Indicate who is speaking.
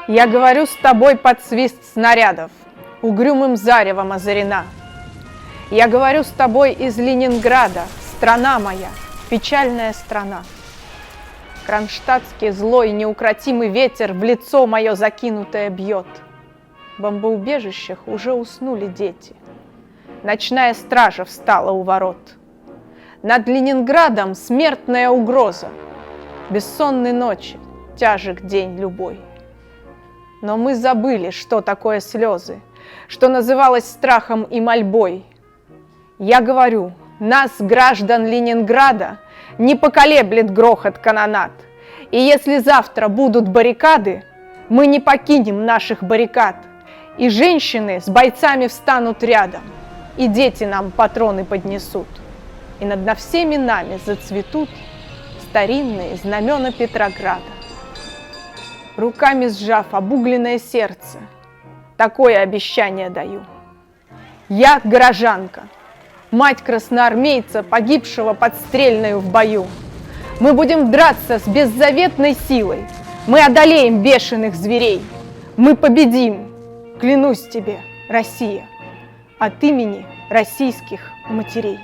Speaker 1: Я говорю с тобой под свист снарядов, угрюмым заревом озарена. Я говорю с тобой из Ленинграда, страна моя, печальная страна. Кронштадтский злой неукротимый ветер в лицо мое закинутое бьет. В бомбоубежищах уже уснули дети. Ночная стража встала у ворот. Над Ленинградом смертная угроза. Бессонной ночи, тяжек день любой. Но мы забыли, что такое слезы, что называлось страхом и мольбой. Я говорю, нас, граждан Ленинграда, не поколеблет грохот канонад. И если завтра будут баррикады, мы не покинем наших баррикад. И женщины с бойцами встанут рядом, и дети нам патроны поднесут. И над всеми нами зацветут старинные знамена Петрограда. Руками сжав обугленное сердце, такое обещание даю. Я горожанка, мать красноармейца, погибшего под Стрельною в бою. Мы будем драться с беззаветной силой, мы одолеем бешеных зверей, мы победим, клянусь тебе, Россия, от имени российских матерей.